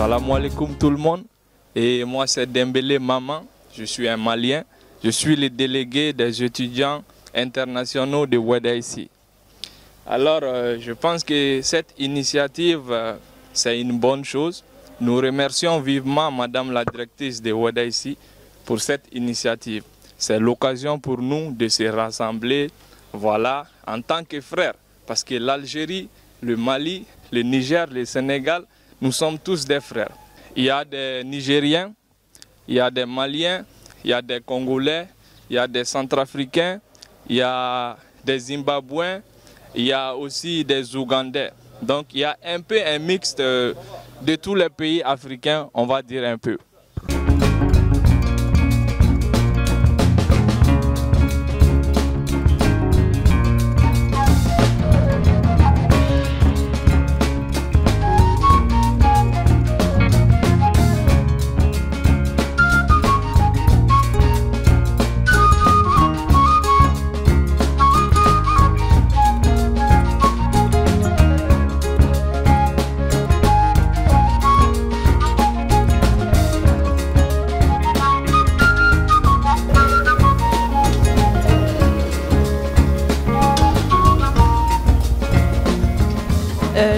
Salam alaikum tout le monde, et moi c'est Dembélé Maman, je suis un Malien, je suis le délégué des étudiants internationaux de WEDA ici. Alors je pense que cette initiative c'est une bonne chose. Nous remercions vivement Madame la directrice de WEDA ici pour cette initiative. C'est l'occasion pour nous de se rassembler, voilà, en tant que frères, parce que l'Algérie, le Mali, le Niger, le Sénégal, nous sommes tous des frères. Il y a des Nigériens, il y a des Maliens, il y a des Congolais, il y a des Centrafricains, il y a des Zimbabwéens, il y a aussi des Ougandais. Donc il y a un peu un mix de tous les pays africains, on va dire un peu.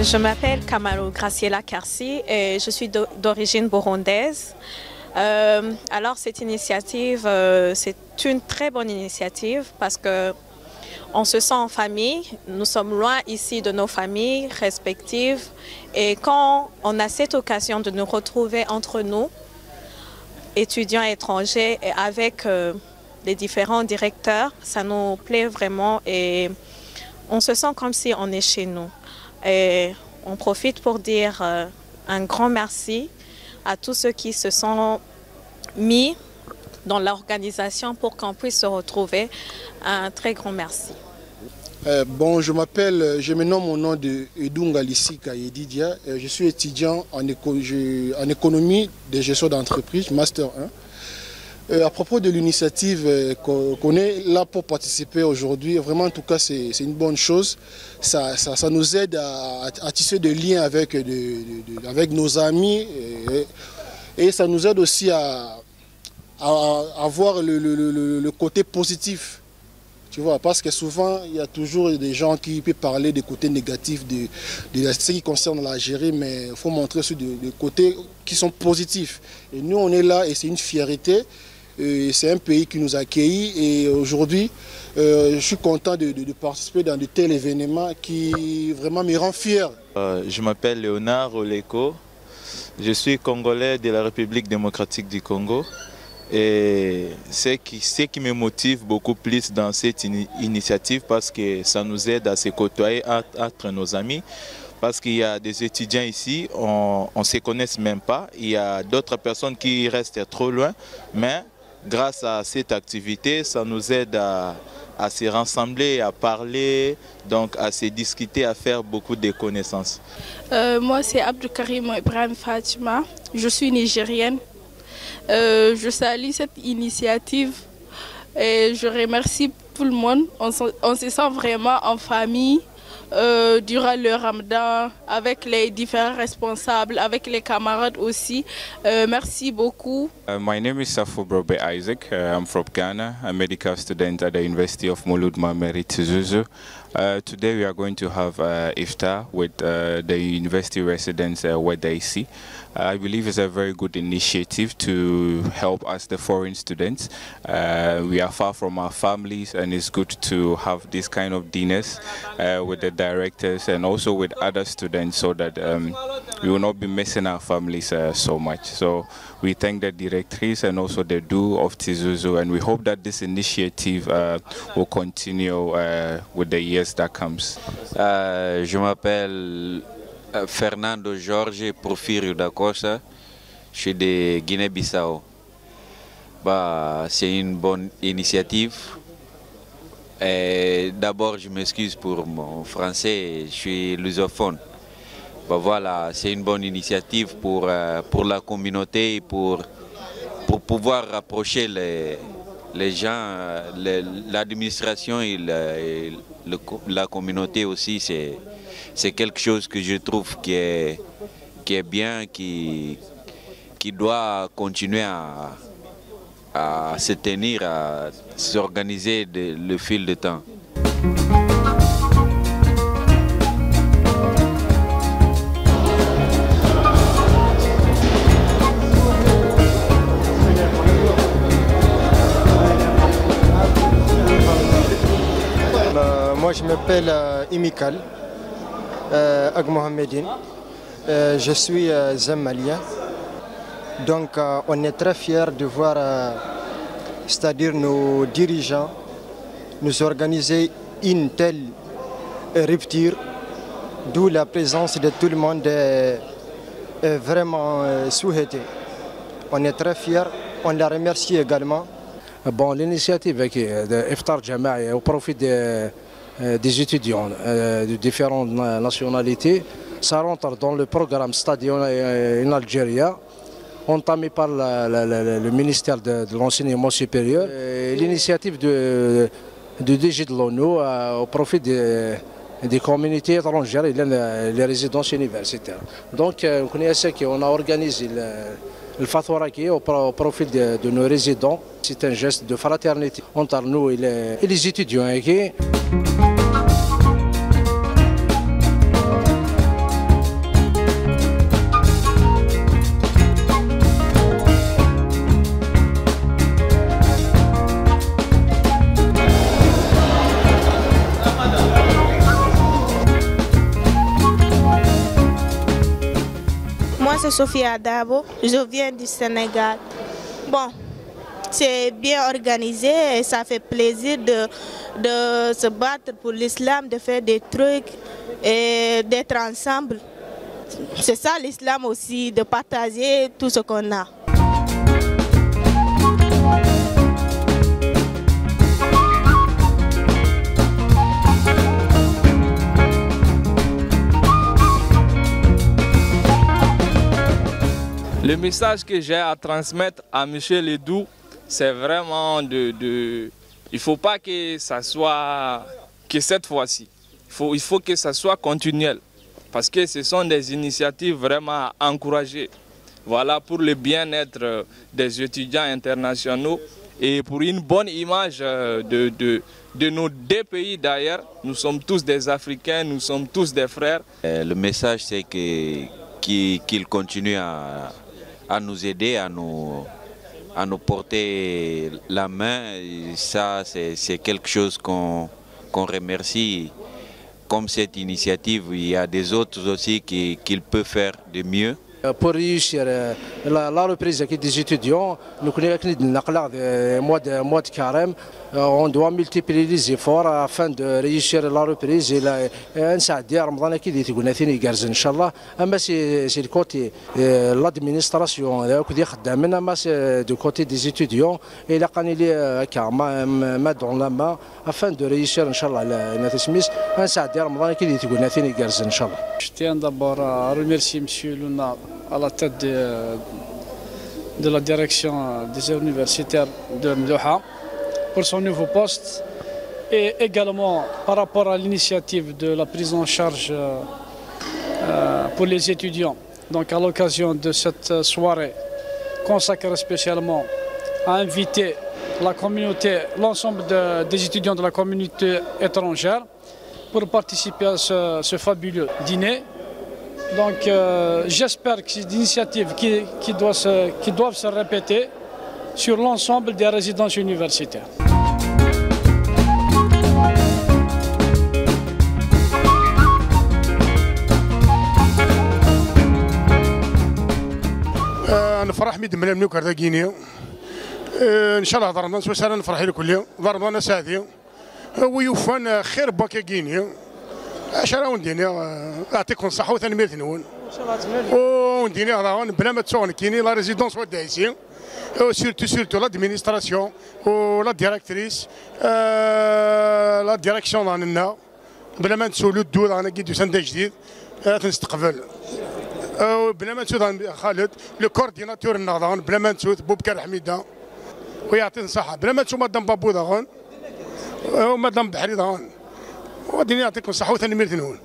Je m'appelle Kamalo Graciela Karsi et je suis d'origine burundaise. Alors cette initiative, c'est une très bonne initiative parce qu'on se sent en famille, nous sommes loin ici de nos familles respectives et quand on a cette occasion de nous retrouver entre nous, étudiants étrangers et avec les différents directeurs, ça nous plaît vraiment et on se sent comme si on est chez nous. Et on profite pour dire un grand merci à tous ceux qui se sont mis dans l'organisation pour qu'on puisse se retrouver. Un très grand merci. Bon, je me nomme au nom de Edunga Lissika Yedidia. Je suis étudiant en économie de gestion d'entreprise, Master 1. À propos de l'initiative qu'on est là pour participer aujourd'hui, vraiment en tout cas c'est une bonne chose. Ça nous aide à tisser des liens avec nos amis et ça nous aide aussi à voir le côté positif. Tu vois, parce que souvent, il y a toujours des gens qui peuvent parler des côtés négatifs de ce qui concerne l'Algérie, mais il faut montrer aussi des côtés qui sont positifs. Et nous, on est là et c'est une fierté. C'est un pays qui nous a accueillis et aujourd'hui, je suis content de participer dans de tels événements qui vraiment me rend fier. Je m'appelle Léonard Oleko, je suis Congolais de la République démocratique du Congo. Et ce qui me motive beaucoup plus dans cette initiative parce que ça nous aide à se côtoyer entre nos amis. Parce qu'il y a des étudiants ici, on ne se connaît même pas. Il y a d'autres personnes qui restent trop loin. Mais grâce à cette activité, ça nous aide à se rassembler, à parler, donc à se discuter, à faire beaucoup de connaissances. Moi, c'est Abdou Karim Ibrahim Fatima. Je suis nigérienne. Je salue cette initiative et je remercie tout le monde. On se sent vraiment en famille durant le Ramadan avec les différents responsables, avec les camarades aussi. Merci beaucoup. My name is Safo Brobe Isaac. I'm from Ghana, a medical student at the University of Mulud Mameri Tizuzu. Today we are going to have iftar with the university residents WEDIC. I believe it's a very good initiative to help us, the foreign students. We are far from our families, and it's good to have this kind of dinners with the directors and also with other students, so that we will not be missing our families so much. So we thank the directrice and also the DU of Tizuzu, and we hope that this initiative will continue with the years that comes. Je m'appelle Fernando Jorge Porfirio da Costa, je suis de Guinée-Bissau. C'est une bonne initiative. D'abord, je m'excuse pour mon français, je suis lusophone. Voilà, c'est une bonne initiative pour la communauté, pour pouvoir rapprocher les gens, l'administration et la communauté aussi. C'est quelque chose que je trouve qui est bien, qui doit continuer à se tenir, à s'organiser le fil de temps. Moi je m'appelle Imikal Ag Mohamedine, je suis zamalien, donc on est très fiers de voir, c'est-à-dire nos dirigeants, nous organiser une telle rupture, d'où la présence de tout le monde est vraiment souhaitée. On est très fiers, on la remercie également. Bon, l'initiative de Iftar Jama'i au profit des étudiants de différentes nationalités, ça rentre dans le programme Stadion en Algérie, entamé par le ministère de l'Enseignement supérieur. L'initiative de DG de l'ONU au profit des communautés étrangères et les résidences universitaires. Donc, on a organisé le Fathoraki au profit de nos résidents. C'est un geste de fraternité entre nous et les étudiants. Moi, c'est Sophia Dabo, je viens du Sénégal. Bon, c'est bien organisé et ça fait plaisir de se battre pour l'islam, de faire des trucs et d'être ensemble. C'est ça l'islam aussi, de partager tout ce qu'on a. Le message que j'ai à transmettre à M. Ledou, c'est vraiment il ne faut pas que ça soit que cette fois-ci. Il faut que ça soit continuel. Parce que ce sont des initiatives vraiment à encourager. Voilà, pour le bien-être des étudiants internationaux et pour une bonne image de nos deux pays d'ailleurs. Nous sommes tous des Africains, nous sommes tous des frères. Le message, c'est qu'ils continuent à nous aider, à nous porter la main. Et ça, c'est quelque chose qu'on remercie. Comme cette initiative, il y a des autres aussi qu'ils peuvent faire de mieux. Pour réussir la reprise des étudiants, nous connaissons le mois de carême. On doit multiplier les efforts afin de réussir la reprise et نساعد رمضان أكيد يتقولنا ثاني جالس إن شاء الله. أما c'est le côté l'administration كذي خدامنا أما du côté des étudiants et la قانيلي ما dans la main afin de réussir إن شاء الله نتسميس نساعد رمضان أكيد يتقولنا ثاني جالس إن شاء الله. Je tiens d'abord à remercier M. Luna à la tête de la direction des universitaires de Mdoha pour son nouveau poste et également par rapport à l'initiative de la prise en charge pour les étudiants. Donc à l'occasion de cette soirée consacrée spécialement à inviter la communauté, l'ensemble des étudiants de la communauté étrangère pour participer à ce fabuleux dîner. Donc j'espère que c'est des initiatives qui doivent se répéter sur l'ensemble des résidences universitaires. نفرح ميد من الملوك هذا كينيا ان شاء الله ضربنا سوسانا نفرح لكل ضربنا سادي ويوفان خير باكا كينيا عشرة ونديني يعطيكم الصحة وثاني ثنون ونديني هذا بلا ما تسون كيني لا ريزيدونس ودايسي سورتو لادمينستراسيون ولا ديريكتريس لا ديريكسيون رانا بلا ما نسولو الدول رانا كيدو سندا جديد تنستقبل بلا ما نسود خالد لو كورديناتور النهضان بلا ما نسود بوبكر حميده ويعطينا الصحه بلا ما تسود مدام بابو داغون ومدام بحري داغون وديني يعطيكم الصحه وثاني ميرثنون.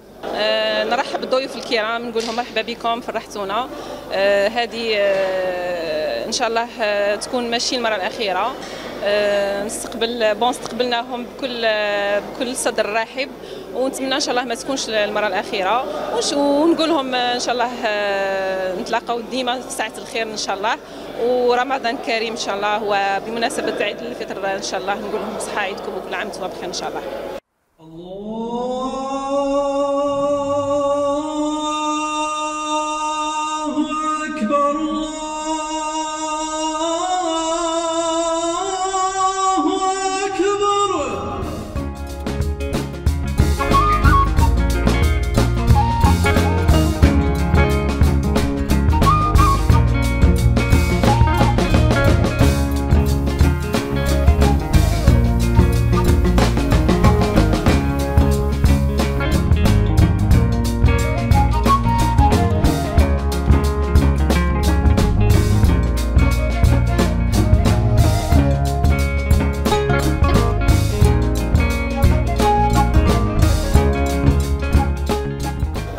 نرحب بالضيوف الكرام نقول لهم مرحبا بكم فرحتونا. هذه ان شاء الله تكون ماشي المره الاخيره. استقبلناهم بكل صدر رحب ونتمنى ان شاء الله ما تكونش المره الاخيره ونقول لهم ان شاء الله نتلاقاو ديما في ساعه الخير ان شاء الله ورمضان كريم ان شاء الله وبمناسبه عيد الفطر ان شاء الله نقول لهم صحه عيدكم وكل عام وانتم بخير ان شاء الله.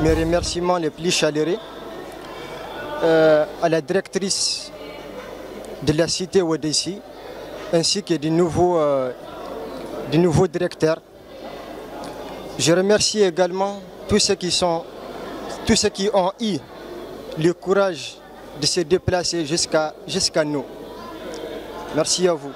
Mes remerciements les plus chaleureux à la directrice de la cité Ouadessi ainsi que du nouveau directeur. Je remercie également tous ceux qui ont eu le courage de se déplacer jusqu'à nous. Merci à vous.